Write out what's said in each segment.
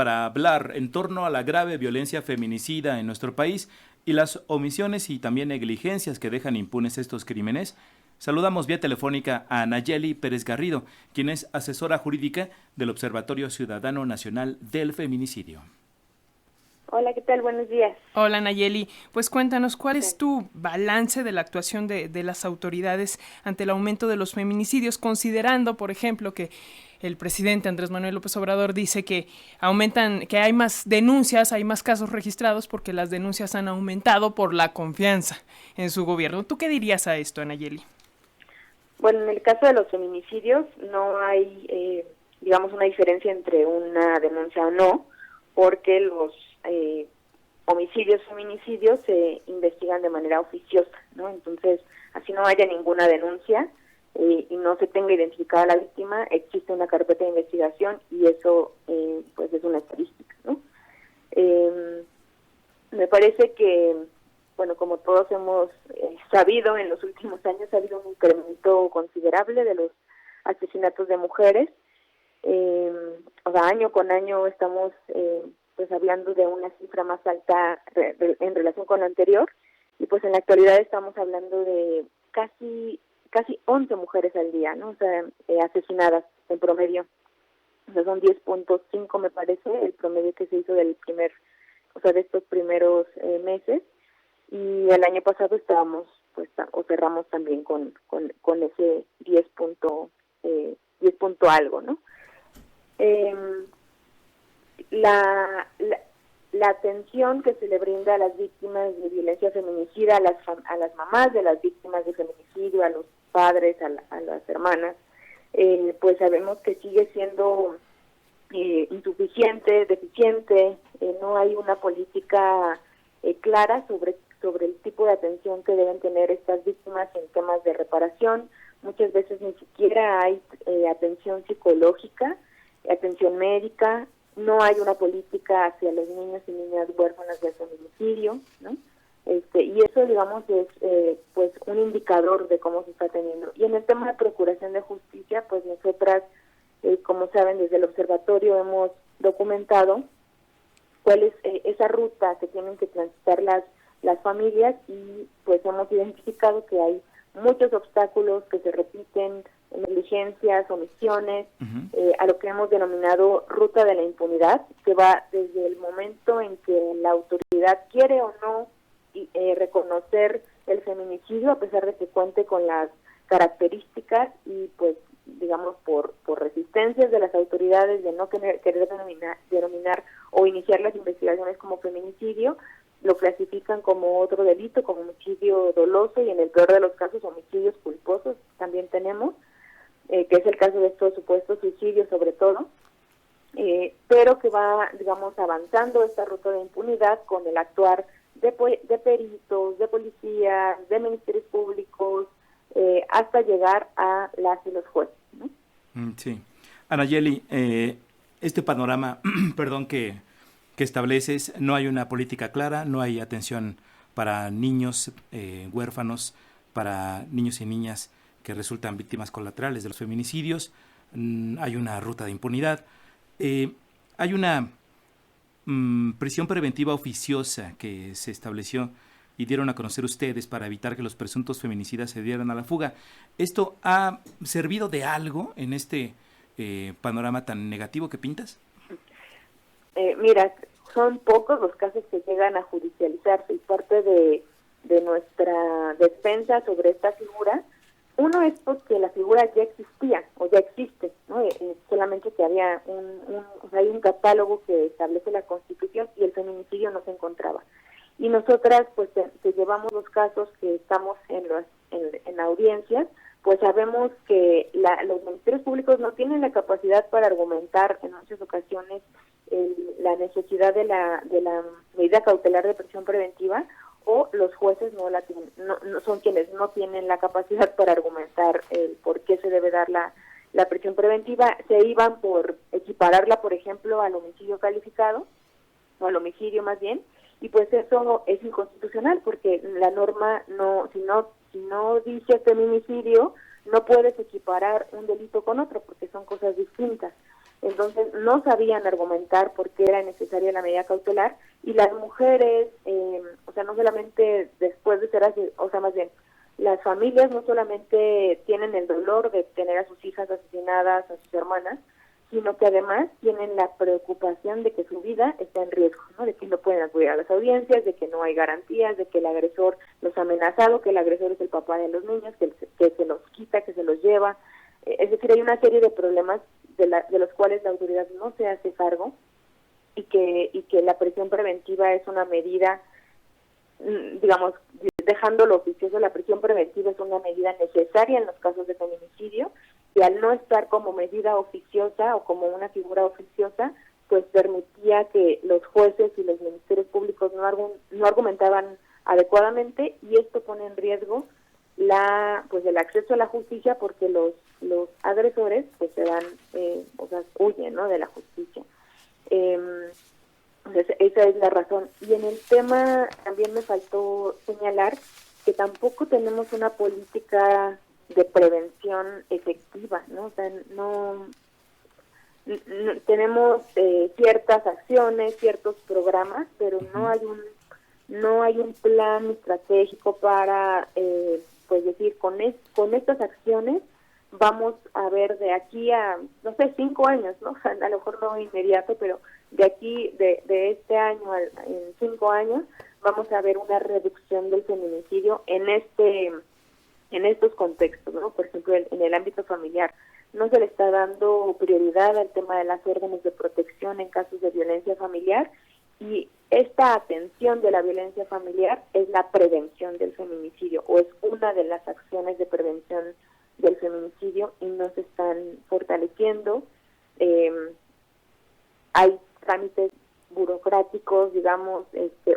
para hablar en torno a la grave violencia feminicida en nuestro país y las omisiones y también negligencias que dejan impunes estos crímenes. Saludamos vía telefónica a Nayeli Pérez Garrido, quien es asesora jurídica del Observatorio Ciudadano Nacional del Feminicidio. Hola, ¿qué tal? Buenos días. Hola, Nayeli. Pues cuéntanos, ¿cuál es tu balance de la actuación de las autoridades ante el aumento de los feminicidios, considerando, por ejemplo, que el presidente Andrés Manuel López Obrador dice que que hay más denuncias, hay más casos registrados porque las denuncias han aumentado por la confianza en su gobierno? ¿Tú qué dirías a esto, Nayeli? Bueno, en el caso de los feminicidios no hay, digamos, una diferencia entre una denuncia o no, porque los homicidios, feminicidios se investigan de manera oficiosa, ¿no? Entonces, así no haya ninguna denuncia y no se tenga identificada la víctima, existe una carpeta de investigación y eso, pues, es una estadística, ¿no? Me parece que, bueno, como todos hemos sabido, en los últimos años ha habido un incremento considerable de los asesinatos de mujeres. O sea, año con año estamos pues hablando de una cifra más alta en relación con lo anterior, y pues en la actualidad estamos hablando de casi 11 mujeres al día, ¿no? O sea, asesinadas en promedio. O sea, son 10.5 me parece el promedio que se hizo de estos primeros meses, y el año pasado estábamos cerramos también con ese 10 punto algo, ¿no? La atención que se le brinda a las víctimas de violencia feminicida, a las mamás de las víctimas de feminicidio, a los padres, a las hermanas, pues sabemos que sigue siendo insuficiente, deficiente. No hay una política clara sobre el tipo de atención que deben tener estas víctimas en temas de reparación. Muchas veces ni siquiera hay atención psicológica, atención médica. No hay una política hacia los niños y niñas huérfanas del feminicidio, ¿no? Y eso, digamos, es pues un indicador de cómo se está teniendo. Y en el tema de procuración de justicia, pues nosotras, como saben, desde el observatorio hemos documentado cuál es esa ruta que tienen que transitar las familias, y pues hemos identificado que hay muchos obstáculos que se repiten, negligencias, omisiones, a lo que hemos denominado ruta de la impunidad, que va desde el momento en que la autoridad quiere o no reconocer el feminicidio, a pesar de que cuente con las características, y pues digamos por resistencias de las autoridades de no querer denominar o iniciar las investigaciones como feminicidio, lo clasifican como otro delito, como homicidio doloso, y en el peor de los casos homicidios culposos también tenemos, que es el caso de estos supuestos suicidios sobre todo, pero que va, digamos, avanzando esta ruta de impunidad con el actuar de peritos, de policías, de ministerios públicos, hasta llegar a las y los jueces, ¿no? Sí. Anayeli, este panorama, perdón, que estableces, no hay una política clara, no hay atención para niños huérfanos, para niños y niñas que resultan víctimas colaterales de los feminicidios, hay una ruta de impunidad, hay una prisión preventiva oficiosa que se estableció y dieron a conocer ustedes para evitar que los presuntos feminicidas se dieran a la fuga. ¿Esto ha servido de algo en este panorama tan negativo que pintas? Mira, son pocos los casos que llegan a judicializarse, y parte de nuestra defensa sobre esta figura, uno es porque la figura ya existía o ya existe, ¿no? Solamente que había hay un catálogo que establece la Constitución y el feminicidio no se encontraba. Y nosotras, pues, que llevamos los casos que estamos en audiencias, pues sabemos que los ministerios públicos no tienen la capacidad para argumentar en muchas ocasiones la necesidad de la medida cautelar de prisión preventiva, o los jueces no son quienes no tienen la capacidad para argumentar el por qué se debe dar la prisión preventiva. Se iban por equipararla, por ejemplo, al homicidio calificado, o al homicidio más bien, y pues eso es inconstitucional, porque la norma si no dice feminicidio, no puedes equiparar un delito con otro, porque son cosas distintas. Entonces no sabían argumentar por qué era necesaria la medida cautelar, y las mujeres, o sea, no solamente después de ser así, o sea, más bien, las familias no solamente tienen el dolor de tener a sus hijas asesinadas, a sus hermanas, sino que además tienen la preocupación de que su vida está en riesgo, ¿no? De que no pueden acudir a las audiencias, de que no hay garantías, de que el agresor los ha amenazado, que el agresor es el papá de los niños, que se los quita, que se los lleva. Es decir, hay una serie de problemas de los cuales la autoridad no se hace cargo, y que la prisión preventiva es una medida, digamos, dejando lo oficioso, la prisión preventiva es una medida necesaria en los casos de feminicidio, y al no estar como medida oficiosa o como una figura oficiosa, pues permitía que los jueces y los ministerios públicos no argumentaban adecuadamente, y esto pone en riesgo el acceso a la justicia, porque los agresores pues se van, huyen, ¿no?, de la justicia. Entonces, esa es la razón. Y en el tema también me faltó señalar que tampoco tenemos una política de prevención efectiva, ¿no? O sea, no tenemos ciertas acciones, ciertos programas, pero no hay un plan estratégico para pues decir, con estas acciones vamos a ver de aquí a, no sé, 5 años, ¿no? O sea, a lo mejor no inmediato, pero de aquí, de este año en 5 años, vamos a ver una reducción del feminicidio en estos contextos, ¿no? Por ejemplo, en el ámbito familiar, no se le está dando prioridad al tema de las órdenes de protección en casos de violencia familiar, y esta atención de la violencia familiar es la prevención del feminicidio, o es una de las acciones de prevención del feminicidio, y no se están fortaleciendo. Hay trámites burocráticos, digamos,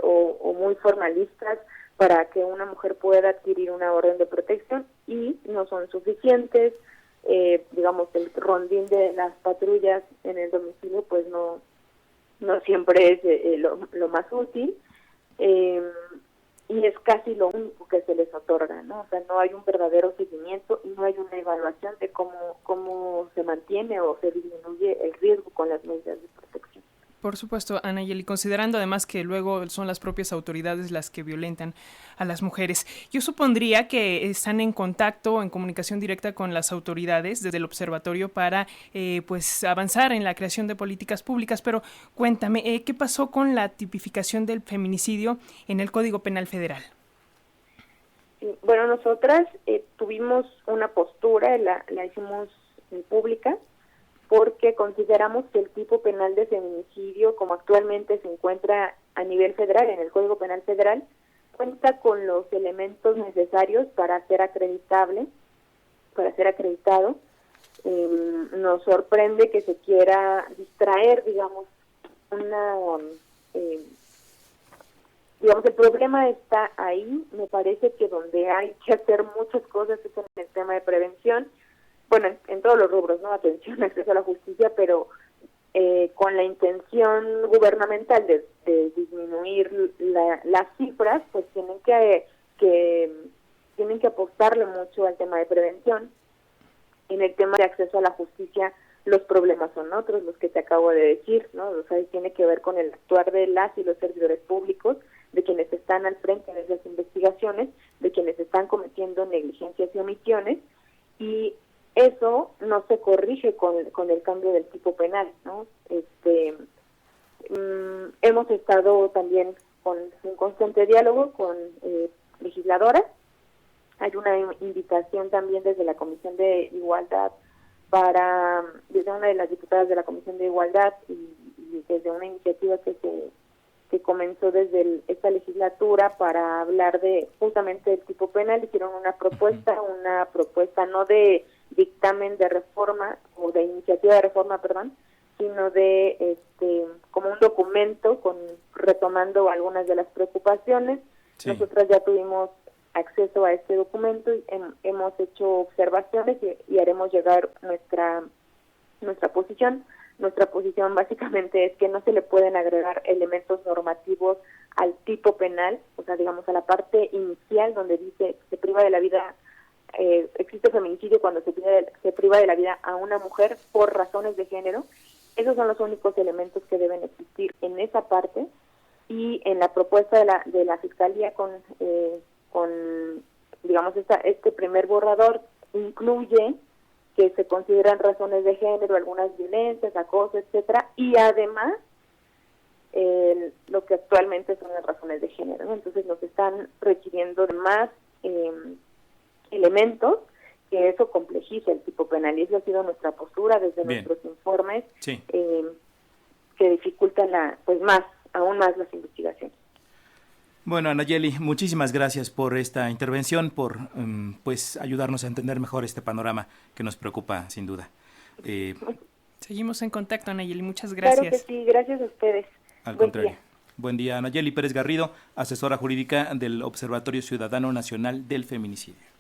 o muy formalistas para que una mujer pueda adquirir una orden de protección, y no son suficientes. Digamos, el rondín de las patrullas en el domicilio pues no siempre es lo más útil, y es casi lo único que se les otorga, ¿no? O sea, no hay un verdadero seguimiento y no hay una evaluación de cómo se mantiene o se disminuye el riesgo con las medidas de protección. Por supuesto, Anayeli, considerando además que luego son las propias autoridades las que violentan a las mujeres. Yo supondría que están en contacto, en comunicación directa con las autoridades desde el observatorio para pues avanzar en la creación de políticas públicas, pero cuéntame, ¿qué pasó con la tipificación del feminicidio en el Código Penal Federal? Bueno, nosotras tuvimos una postura, la hicimos pública, porque consideramos que el tipo penal de feminicidio, como actualmente se encuentra a nivel federal, en el Código Penal Federal, cuenta con los elementos necesarios para ser acreditable, para ser acreditado. Nos sorprende que se quiera distraer, digamos, el problema está ahí. Me parece que donde hay que hacer muchas cosas es en el tema de prevención, bueno, en todos los rubros, ¿no? Atención, acceso a la justicia, pero con la intención gubernamental de disminuir las cifras, pues tienen que apostarle mucho al tema de prevención. En el tema de acceso a la justicia, los problemas son otros, los que te acabo de decir, ¿no? O sea, tiene que ver con el actuar de las y los servidores públicos, de quienes están al frente de esas investigaciones, de quienes están cometiendo negligencias y omisiones, y eso no se corrige con el cambio del tipo penal, ¿no? Hemos estado también con un constante diálogo con legisladoras. Hay una invitación también desde la Comisión de Igualdad desde una de las diputadas de la Comisión de Igualdad, y desde una iniciativa que comenzó desde esta legislatura para hablar de justamente del tipo penal. Hicieron una propuesta no de dictamen de reforma o de iniciativa de reforma, sino de como un documento retomando algunas de las preocupaciones. Sí. Nosotras ya tuvimos acceso a este documento y hemos hecho observaciones y haremos llegar nuestra posición. Nuestra posición básicamente es que no se le pueden agregar elementos normativos al tipo penal, o sea, digamos a la parte inicial donde dice se priva de la vida existe feminicidio cuando se priva de la vida a una mujer por razones de género. Esos son los únicos elementos que deben existir en esa parte, y en la propuesta de la Fiscalía con digamos, este primer borrador incluye que se consideran razones de género, algunas violencias, acoso, etcétera, y además lo que actualmente son las razones de género, ¿no? Entonces nos están requiriendo de más elementos, que eso complejiza el tipo penal, y eso ha sido nuestra postura desde nuestros informes, sí, que dificultan aún más las investigaciones. Bueno, Anayeli, muchísimas gracias por esta intervención, por pues ayudarnos a entender mejor este panorama que nos preocupa sin duda. Seguimos en contacto, Anayeli, muchas gracias. Claro que sí, gracias a ustedes. Al contrario. Buen día, Anayeli Pérez Garrido, asesora jurídica del Observatorio Ciudadano Nacional del Feminicidio.